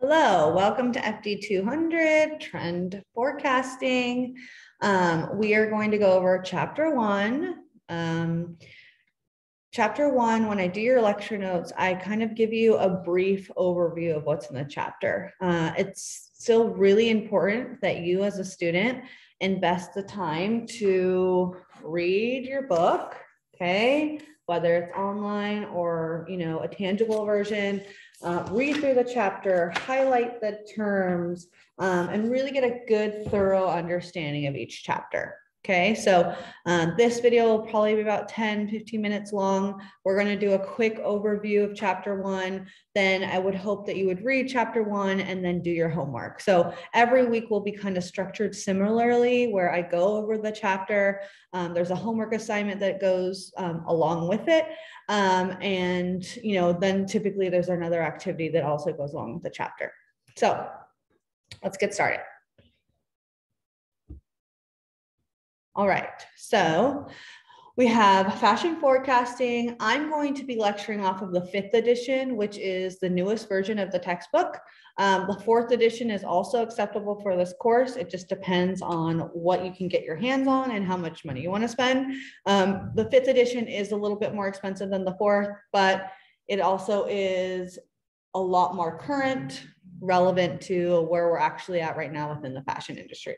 Hello, welcome to FD200 Trend Forecasting. We are going to go over Chapter 1. Chapter 1, when I do your lecture notes, I kind of give you a brief overview of what's in the chapter. It's still really important that you as a student invest the time to read your book, okay? Whether it's online or, a tangible version. Read through the chapter, highlight the terms, and really get a good, thorough understanding of each chapter. Okay, so this video will probably be about 10-15 minutes long. We're going to do a quick overview of Chapter 1. Then I would hope that you would read Chapter 1 and then do your homework. So every week will be kind of structured similarly, where I go over the chapter. There's a homework assignment that goes along with it. And then typically there's another activity that also goes along with the chapter. So let's get started. All right, so we have fashion forecasting. I'm going to be lecturing off of the 5th edition, which is the newest version of the textbook. The 4th edition is also acceptable for this course. It just depends on what you can get your hands on and how much money you want to spend. The 5th edition is a little bit more expensive than the 4th, but it also is a lot more current, relevant to where we're actually at right now within the fashion industry.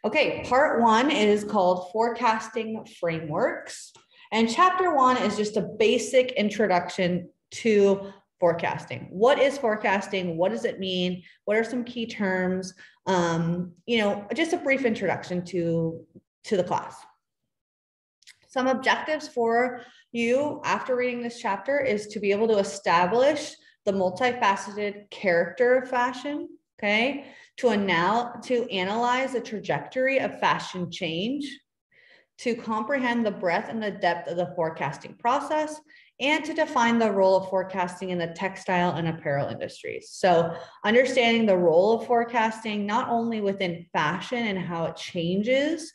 Okay, part 1 is called Forecasting Frameworks. And chapter 1 is just a basic introduction to forecasting. What is forecasting? What does it mean? What are some key terms? Just a brief introduction to the class. Some objectives for you after reading this chapter is to be able to establish the multifaceted character of fashion, okay? To analyze the trajectory of fashion change, to comprehend the breadth and the depth of the forecasting process, and to define the role of forecasting in the textile and apparel industries. So understanding the role of forecasting, not only within fashion and how it changes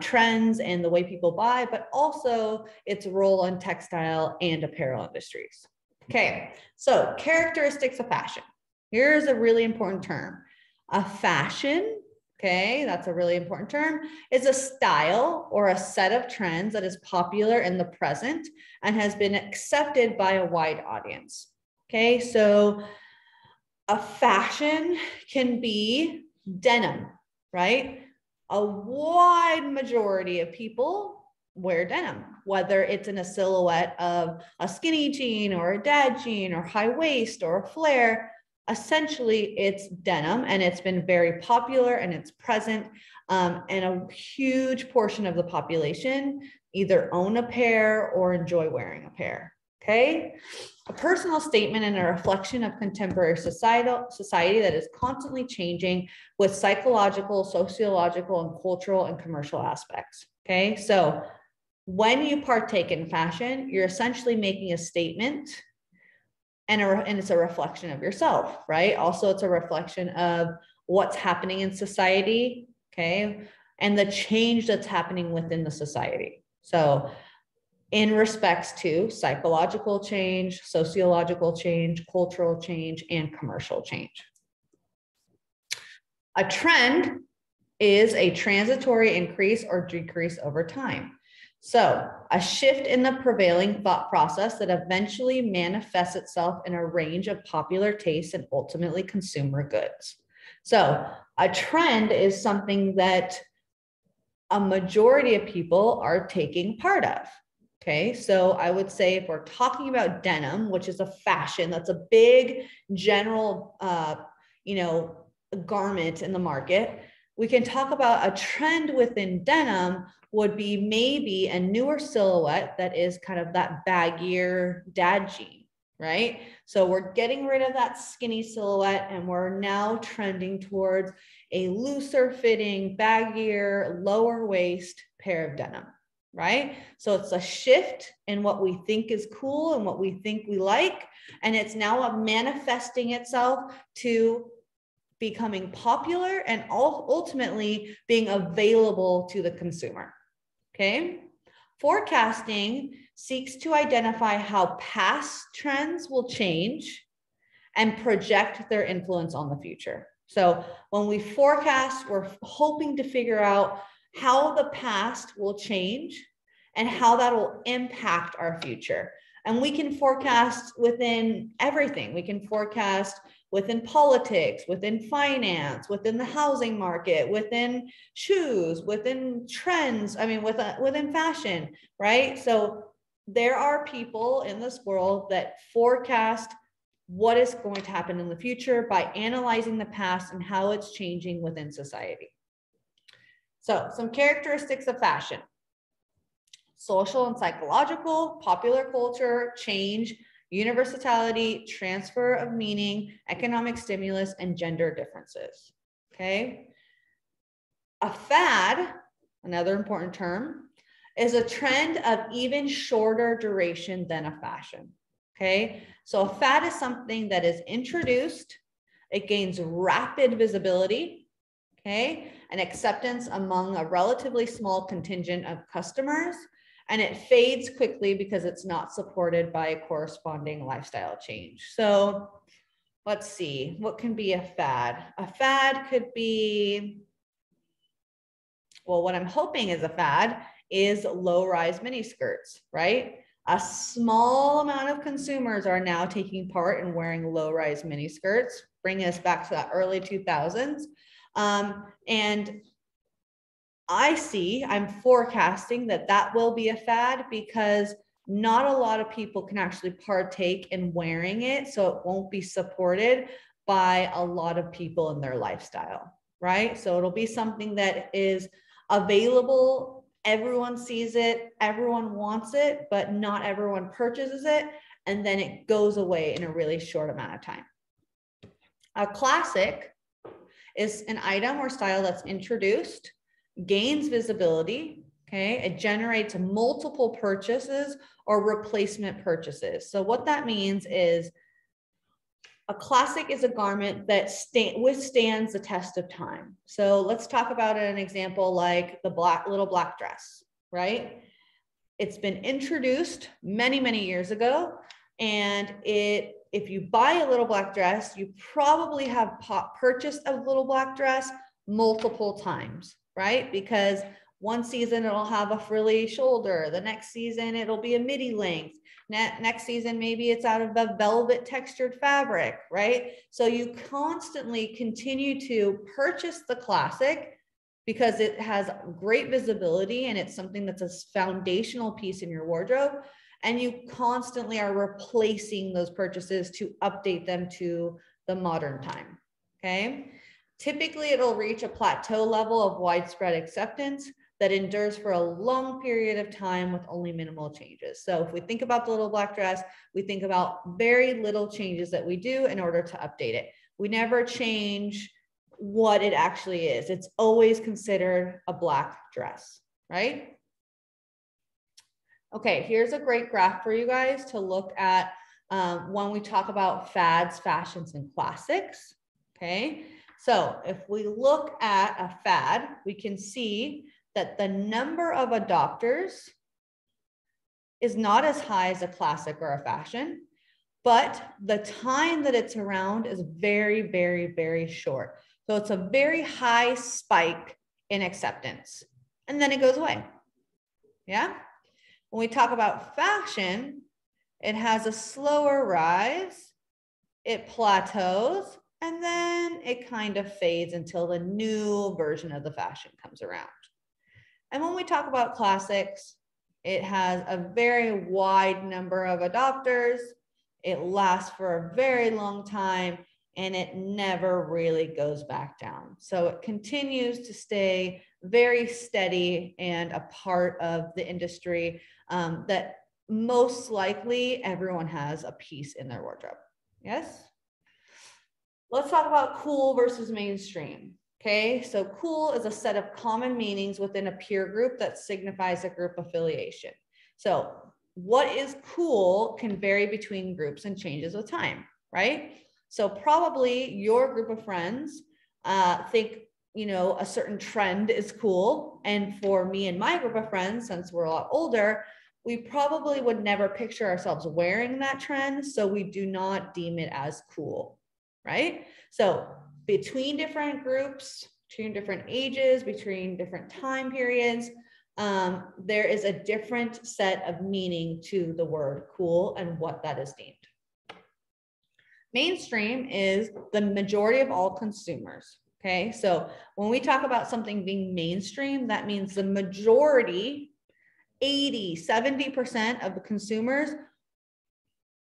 trends and the way people buy, but also its role in textile and apparel industries. Okay, so characteristics of fashion. Here's a really important term. A fashion, okay, that's a really important term, is a style or a set of trends that is popular in the present and has been accepted by a wide audience. Okay, so a fashion can be denim, right? A wide majority of people wear denim, whether it's in a silhouette of a skinny jean or a dad jean or high waist or a flare. Essentially, it's denim, and it's been very popular and it's present, and a huge portion of the population either own a pair or enjoy wearing a pair. Okay, a personal statement and a reflection of contemporary society that is constantly changing with psychological, sociological, and cultural and commercial aspects. Okay, so when you partake in fashion, you're essentially making a statement. And it's a reflection of yourself, right? Also, it's a reflection of what's happening in society, okay? And the change that's happening within the society. So in respects to psychological change, sociological change, cultural change, and commercial change. A trend is a transitory increase or decrease over time. So a shift in the prevailing thought process that eventually manifests itself in a range of popular tastes and ultimately consumer goods. So a trend is something that a majority of people are taking part of. Okay, so I would say if we're talking about denim, which is a fashion, that's a big general, garment in the market, we can talk about a trend within denim would be maybe a newer silhouette that is kind of that baggier dad jean, right? So we're getting rid of that skinny silhouette and we're now trending towards a looser fitting, baggier, lower waist pair of denim, right? So it's a shift in what we think is cool and what we think we like, and it's now manifesting itself to becoming popular and ultimately being available to the consumer. Okay. Forecasting seeks to identify how past trends will change and project their influence on the future. So when we forecast, we're hoping to figure out how the past will change and how that will impact our future. And we can forecast within everything. We can forecast within politics, within finance, within the housing market, within shoes, within trends, I mean, within fashion, right? So there are people in this world that forecast what is going to happen in the future by analyzing the past and how it's changing within society. So some characteristics of fashion: social and psychological, popular culture, change, universality, transfer of meaning, economic stimulus, and gender differences. Okay. A fad, another important term, is a trend of even shorter duration than a fashion. Okay. So a fad is something that is introduced, it gains rapid visibility, okay, and acceptance among a relatively small contingent of customers, and it fades quickly because it's not supported by a corresponding lifestyle change. So let's see, what can be a fad? A fad could be, well, what I'm hoping is a fad is low-rise miniskirts, right? A small amount of consumers are now taking part in wearing low-rise miniskirts, bringing us back to that early 2000s. And I'm forecasting that will be a fad because not a lot of people can actually partake in wearing it. So it won't be supported by a lot of people in their lifestyle, right? So it'll be something that is available. Everyone sees it, everyone wants it, but not everyone purchases it. And then it goes away in a really short amount of time. A classic is an item or style that's introduced, gains visibility, okay? It generates multiple purchases or replacement purchases. So what that means is a classic is a garment that withstands the test of time. So let's talk about an example like the little black dress, right? It's been introduced many, many years ago, and if you buy a little black dress, you probably have purchased a little black dress multiple times, right? Because one season it'll have a frilly shoulder, the next season it'll be a midi length, next season maybe it's out of a velvet textured fabric, right? So you constantly continue to purchase the classic because it has great visibility and it's something that's a foundational piece in your wardrobe. And you constantly are replacing those purchases to update them to the modern time, okay? Typically, it'll reach a plateau level of widespread acceptance that endures for a long period of time with only minimal changes. So if we think about the little black dress, we think about very little changes that we do in order to update it. We never change what it actually is. It's always considered a black dress, right? Okay, here's a great graph for you guys to look at when we talk about fads, fashions, and classics, okay? So if we look at a fad, we can see that the number of adopters is not as high as a classic or a fashion, but the time that it's around is very, very, very short. So it's a very high spike in acceptance, and then it goes away, yeah? When we talk about fashion, it has a slower rise, it plateaus, and then it kind of fades until the new version of the fashion comes around. And when we talk about classics, it has a very wide number of adopters, it lasts for a very long time, and it never really goes back down. So it continues to stay very steady and a part of the industry that most likely everyone has a piece in their wardrobe. Yes? Let's talk about cool versus mainstream. Okay, so cool is a set of common meanings within a peer group that signifies a group affiliation. So what is cool can vary between groups and changes with time, right? So probably your group of friends think, you know, a certain trend is cool. And for me and my group of friends, since we're a lot older, we probably would never picture ourselves wearing that trend, so we do not deem it as cool, right? So between different groups, between different ages, between different time periods, there is a different set of meaning to the word cool and what that is deemed. Mainstream is the majority of all consumers. Okay, so when we talk about something being mainstream, that means the majority, 80, 70% of the consumers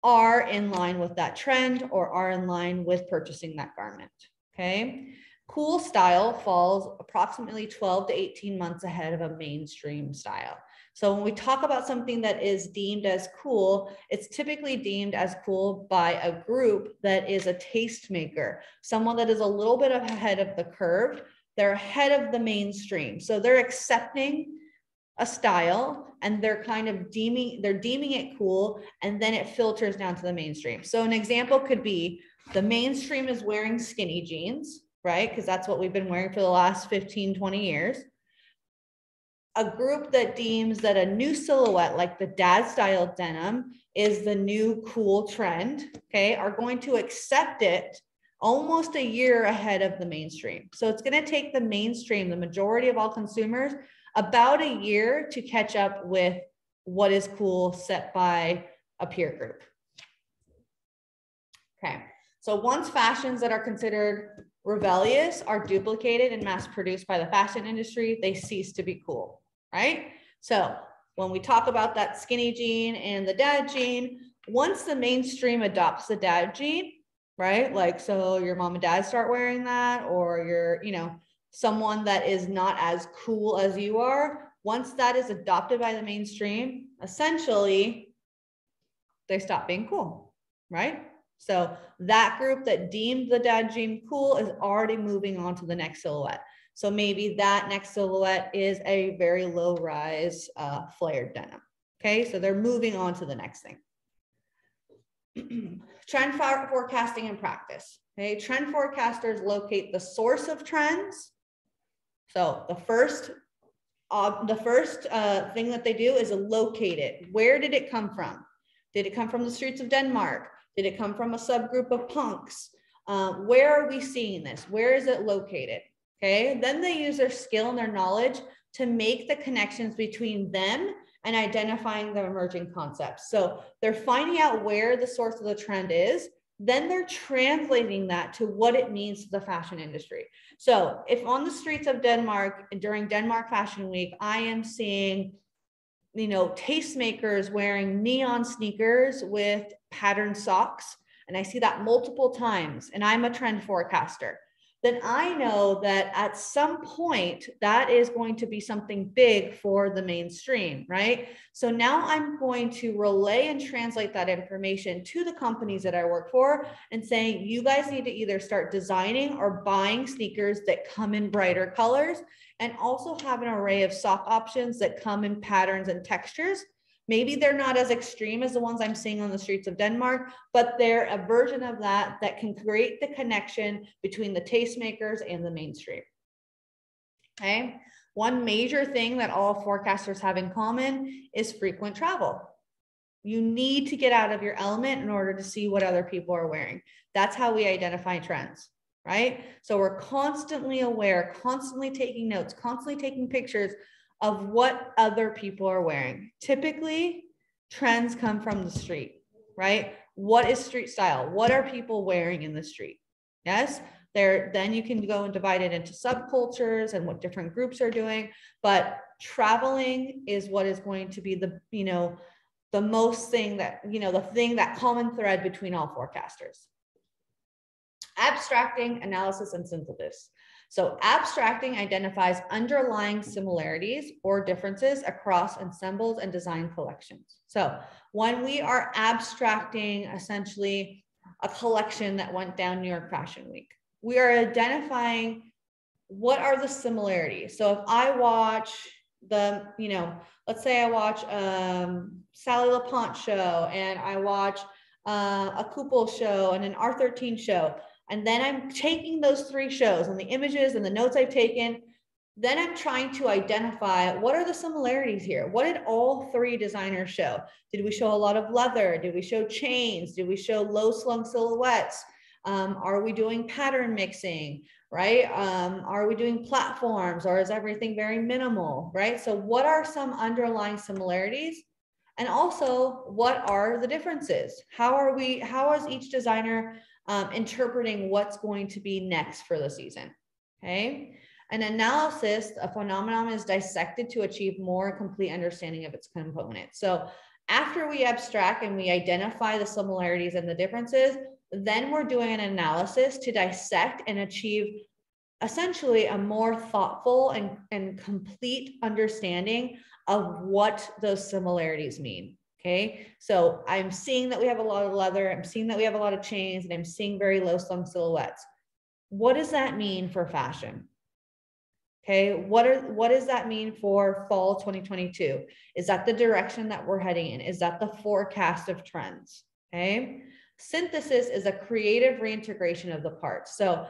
are in line with that trend or are in line with purchasing that garment. Okay, cool style falls approximately 12 to 18 months ahead of a mainstream style. So when we talk about something that is deemed as cool, it's typically deemed as cool by a group that is a tastemaker, someone that is a little bit ahead of the curve. They're ahead of the mainstream. So they're accepting a style and they're kind of deeming it cool, and then it filters down to the mainstream. So an example could be the mainstream is wearing skinny jeans, right? Because that's what we've been wearing for the last 15, 20 years. A group that deems that a new silhouette like the dad style denim is the new cool trend, okay, are going to accept it almost a year ahead of the mainstream. So it's going to take the mainstream, the majority of all consumers, about a year to catch up with what is cool set by a peer group. Okay, so once fashions that are considered rebellious are duplicated and mass produced by the fashion industry, they cease to be cool, right? So when we talk about that skinny jean and the dad jean, once the mainstream adopts the dad jean, right? Like, so your mom and dad start wearing that, or you're, you know, someone that is not as cool as you are, once that is adopted by the mainstream, essentially they stop being cool, right? So that group that deemed the dad jean cool is already moving on to the next silhouette. So maybe that next silhouette is a very low rise flared denim. Okay, so they're moving on to the next thing. Trend forecasting and practice. Okay, trend forecasters locate the source of trends. So the first thing that they do is locate it. Where did it come from? Did it come from the streets of Denmark? Did it come from a subgroup of punks? Where are we seeing this? Where is it located? Okay, then they use their skill and their knowledge to make the connections between them and identifying the emerging concepts. So they're finding out where the source of the trend is, then they're translating that to what it means to the fashion industry. So if on the streets of Denmark during Denmark Fashion Week, I am seeing, you know, tastemakers wearing neon sneakers with patterned socks, and I see that multiple times, and I'm a trend forecaster, then I know that at some point that is going to be something big for the mainstream, right? So now I'm going to relay and translate that information to the companies that I work for and saying, you guys need to either start designing or buying sneakers that come in brighter colors, and also have an array of sock options that come in patterns and textures. Maybe they're not as extreme as the ones I'm seeing on the streets of Denmark, but they're a version of that that can create the connection between the tastemakers and the mainstream. Okay. One major thing that all forecasters have in common is frequent travel. You need to get out of your element in order to see what other people are wearing. That's how we identify trends, right? So we're constantly aware, constantly taking notes, constantly taking pictures of what other people are wearing. Typically, trends come from the street, right? What is street style? What are people wearing in the street? Yes, then you can go and divide it into subcultures and what different groups are doing. But traveling is what is going to be the, you know, the most thing that, you know, the thing, that common thread between all forecasters. Abstracting, analysis, and synthesis. So abstracting identifies underlying similarities or differences across ensembles and design collections. So when we are abstracting essentially a collection that went down New York Fashion Week, we are identifying what are the similarities. So if I watch the, you know, let's say I watch Sally LaPont show, and I watch a Couple show and an R13 show, and then I'm taking those three shows and the images and the notes I've taken, Then I'm trying to identify what are the similarities here? What did all three designers show? Did we show a lot of leather? Did we show chains? Did we show low slung silhouettes? Are we doing pattern mixing, right? Are we doing platforms, or is everything very minimal, right? So what are some underlying similarities? And also, what are the differences? How is each designer interpreting what's going to be next for the season? Okay. An analysis, a phenomenon is dissected to achieve more complete understanding of its components. So after we abstract and we identify the similarities and the differences, then we're doing an analysis to dissect and achieve essentially a more thoughtful and complete understanding of what those similarities mean. Okay, so I'm seeing that we have a lot of leather, I'm seeing that we have a lot of chains, and I'm seeing very low slung silhouettes. What does that mean for fashion? Okay, what does that mean for fall 2022? Is that the direction that we're heading in? Is that the forecast of trends? Okay, synthesis is a creative reintegration of the parts. So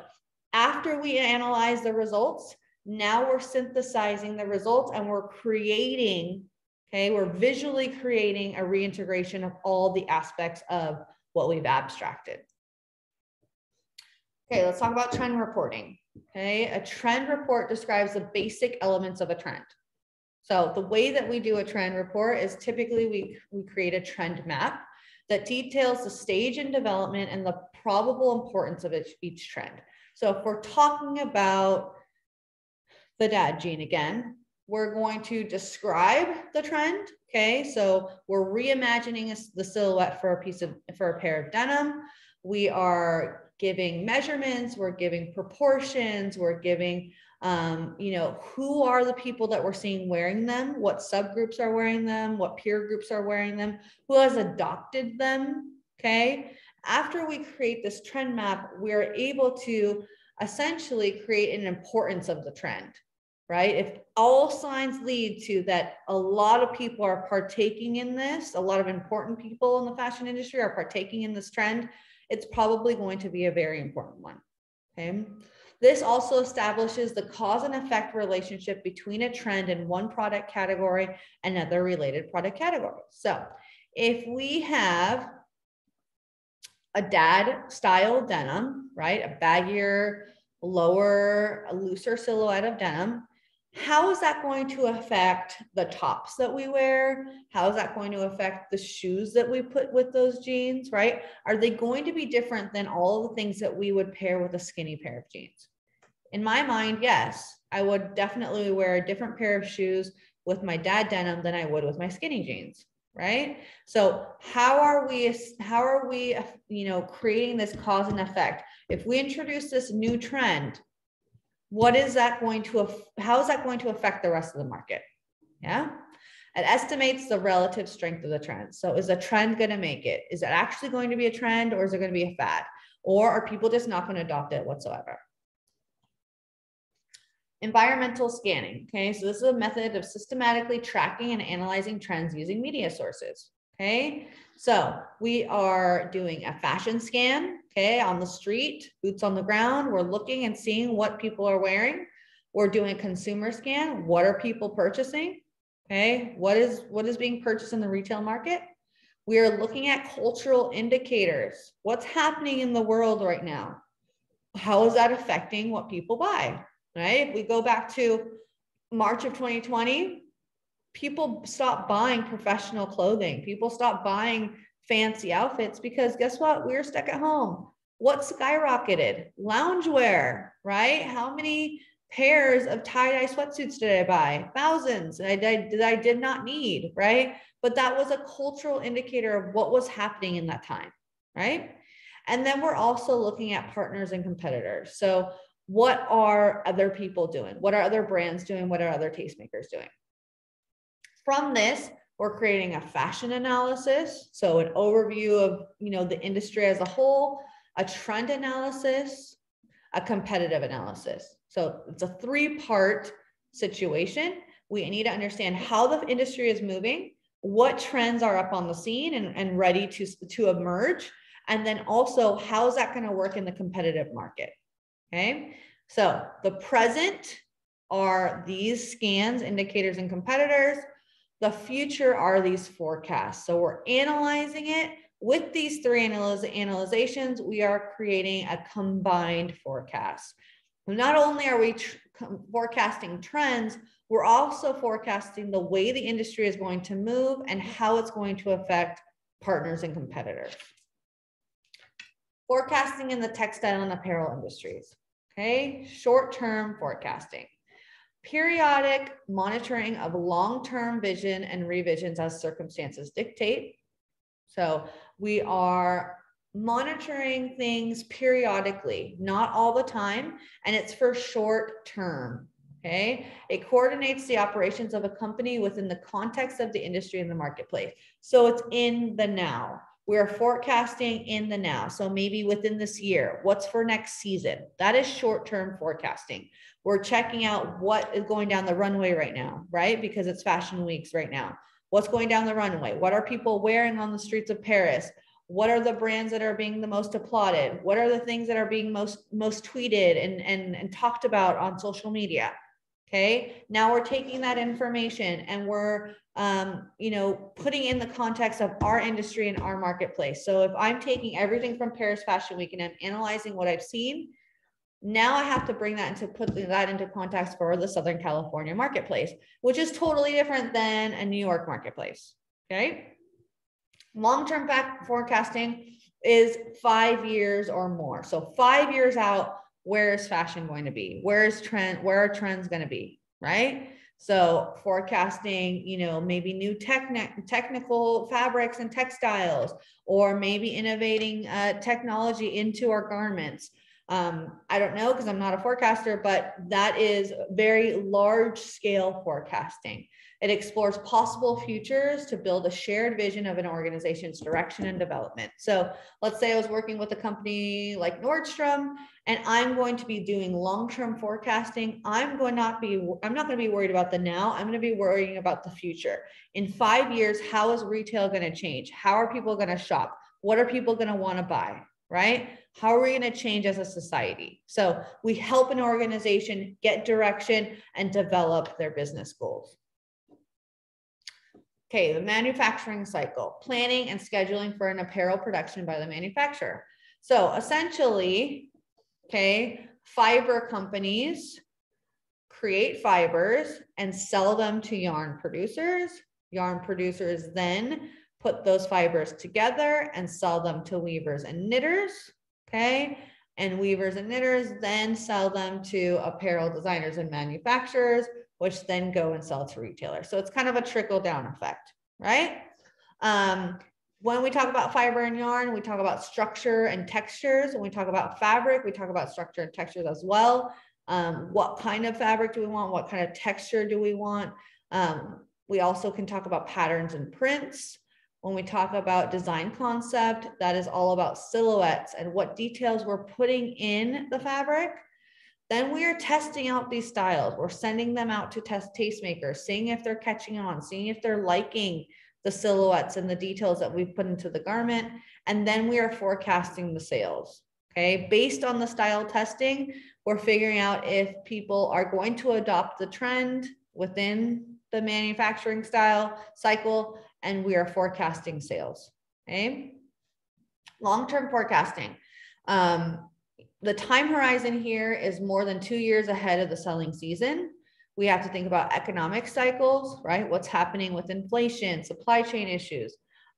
after we analyze the results, now we're synthesizing the results and we're creating, okay, we're visually creating a reintegration of all the aspects of what we've abstracted. Okay, let's talk about trend reporting. Okay, a trend report describes the basic elements of a trend. So the way that we do a trend report is typically we create a trend map that details the stage in development and the probable importance of each trend. So if we're talking about the dad jean again, we're going to describe the trend. Okay, so we're reimagining the silhouette for a pair of denim. We are giving measurements, we're giving proportions, we're giving, who are the people that we're seeing wearing them, what subgroups are wearing them, what peer groups are wearing them, who has adopted them. Okay, after we create this trend map, we're able to essentially create an importance of the trend, right? If all signs lead to that a lot of people are partaking in this, a lot of important people in the fashion industry are partaking in this trend, it's probably going to be a very important one. Okay. This also establishes the cause and effect relationship between a trend in one product category and other related product categories. So if we have a dad style denim, right? A baggier, lower, a looser silhouette of denim. How is that going to affect the tops that we wear? How is that going to affect the shoes that we put with those jeans, right? Are they going to be different than all the things that we would pair with a skinny pair of jeans? In my mind, yes, I would definitely wear a different pair of shoes with my dad denim than I would with my skinny jeans, right? So how are we, creating this cause and effect? If we introduce this new trend, how is that going to affect the rest of the market? Yeah. It estimates the relative strength of the trend. So is a trend going to make it? Is it actually going to be a trend, or is it going to be a fad? Or are people just not going to adopt it whatsoever? Environmental scanning. Okay, so this is a method of systematically tracking and analyzing trends using media sources. Okay, so we are doing a fashion scan, okay, on the street, boots on the ground. We're looking and seeing what people are wearing. We're doing a consumer scan. What are people purchasing? Okay, what is being purchased in the retail market? We are looking at cultural indicators. What's happening in the world right now? How is that affecting what people buy? Right? If we go back to March of 2020, people stopped buying professional clothing. People stopped buying fancy outfits because guess what? We were stuck at home. What skyrocketed? Loungewear, right? How many pairs of tie-dye sweatsuits did I buy? Thousands. And I did not need, right? But that was a cultural indicator of what was happening in that time, right? And then we're also looking at partners and competitors. So what are other people doing? What are other brands doing? What are other tastemakers doing? From this, we're creating a fashion analysis. So an overview of, the industry as a whole, a trend analysis, a competitive analysis. So it's a three-part situation. We need to understand how the industry is moving, what trends are up on the scene and ready to emerge, and then also how is that going to work in the competitive market? Okay, so the present, are these scans, indicators, and competitors. The future are these forecasts. So we're analyzing it. With these three analyzations, we are creating a combined forecast. Not only are we forecasting trends, we're also forecasting the way the industry is going to move and how it's going to affect partners and competitors. Forecasting in the textile and apparel industries. Okay, short-term forecasting. Periodic monitoring of long-term vision and revisions as circumstances dictate. So we are monitoring things periodically, not all the time, and it's for short term. Okay, it coordinates the operations of a company within the context of the industry and the marketplace. So it's in the now. We're forecasting in the now. So maybe within this year, what's for next season? That is short-term forecasting. We're checking out what is going down the runway right now, right? Because it's fashion weeks right now. What's going down the runway? What are people wearing on the streets of Paris? What are the brands that are being the most applauded? What are the things that are being most tweeted and talked about on social media? Okay, now we're taking that information and we're putting in the context of our industry and our marketplace. So if I'm taking everything from Paris Fashion Week and I'm analyzing what I've seen, now I have to bring that into putting that into context for the Southern California marketplace, which is totally different than a New York marketplace. Okay, long-term forecasting is 5 years or more. So 5 years out, where is fashion going to be? Where are trends going to be, right? So forecasting, maybe new technical fabrics and textiles, or maybe innovating technology into our garments. I don't know because I'm not a forecaster, but that is very large scale forecasting. It explores possible futures to build a shared vision of an organization's direction and development. So let's say I was working with a company like Nordstrom, and I'm going to be doing long-term forecasting. I'm not going to be worried about the now. I'm going to be worrying about the future. In 5 years, how is retail going to change? How are people going to shop? What are people going to want to buy, right? How are we going to change as a society? So we help an organization get direction and develop their business goals. Okay, the manufacturing cycle, planning and scheduling for an apparel production by the manufacturer. So essentially, okay, fiber companies create fibers and sell them to yarn producers. Yarn producers then put those fibers together and sell them to weavers and knitters, okay? And weavers and knitters then sell them to apparel designers and manufacturers, which then go and sell to retailers. So it's kind of a trickle down effect, right? When we talk about fiber and yarn, we talk about structure and textures. When we talk about fabric, we talk about structure and textures as well. What kind of fabric do we want? What kind of texture do we want? We also can talk about patterns and prints. When we talk about design concept, that is all about silhouettes and what details we're putting in the fabric. Then we are testing out these styles. We're sending them out to tastemakers, seeing if they're catching on, seeing if they're liking the silhouettes and the details that we've put into the garment. And then we are forecasting the sales. Okay, based on the style testing, we're figuring out if people are going to adopt the trend within the manufacturing style cycle, and we are forecasting sales. Okay, long-term forecasting. The time horizon here is more than 2 years ahead of the selling season. We have to think about economic cycles, right? What's happening with inflation, supply chain issues,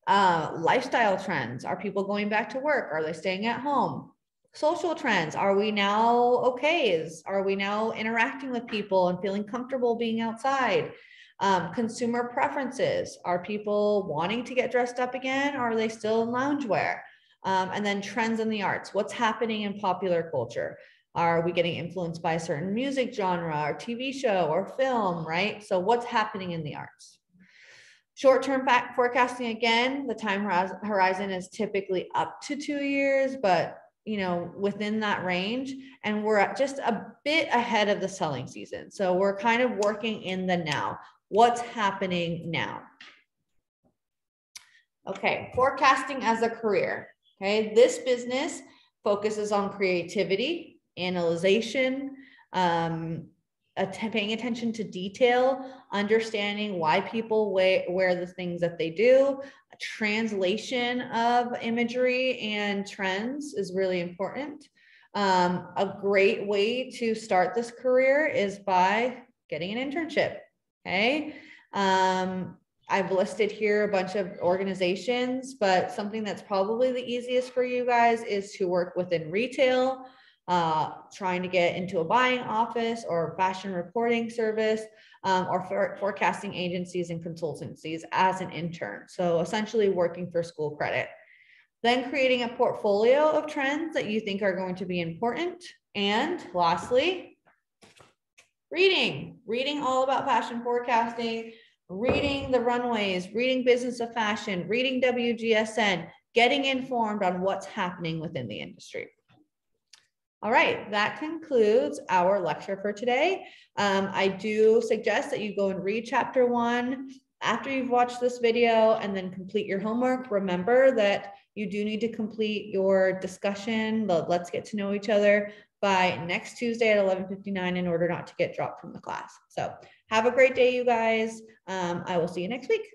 lifestyle trends. Are people going back to work? Are they staying at home? Social trends. Are we now okay? Are we now interacting with people and feeling comfortable being outside? Consumer preferences. Are people wanting to get dressed up again? Or are they still in loungewear? And then trends in the arts. What's happening in popular culture? Are we getting influenced by a certain music genre or TV show or film, right? So what's happening in the arts? Short-term forecasting, again, the time horizon is typically up to 2 years, but within that range, and we're just a bit ahead of the selling season. So we're kind of working in the now. What's happening now? Okay, forecasting as a career. Okay, this business focuses on creativity, analyzation, paying attention to detail, understanding why people wear the things that they do. Translation of imagery and trends is really important. A great way to start this career is by getting an internship. Okay. I've listed here a bunch of organizations, but something that's probably the easiest for you guys is to work within retail, trying to get into a buying office or fashion reporting service, or forecasting agencies and consultancies as an intern. So essentially working for school credit. Then creating a portfolio of trends that you think are going to be important. And lastly, reading all about fashion forecasting, reading the runways, reading Business of Fashion, reading WGSN, getting informed on what's happening within the industry. All right, that concludes our lecture for today. I do suggest that you go and read chapter 1 after you've watched this video and then complete your homework. Remember that you do need to complete your discussion, the let's get to know each other, by next Tuesday at 11:59 in order not to get dropped from the class. So have a great day, you guys. I will see you next week.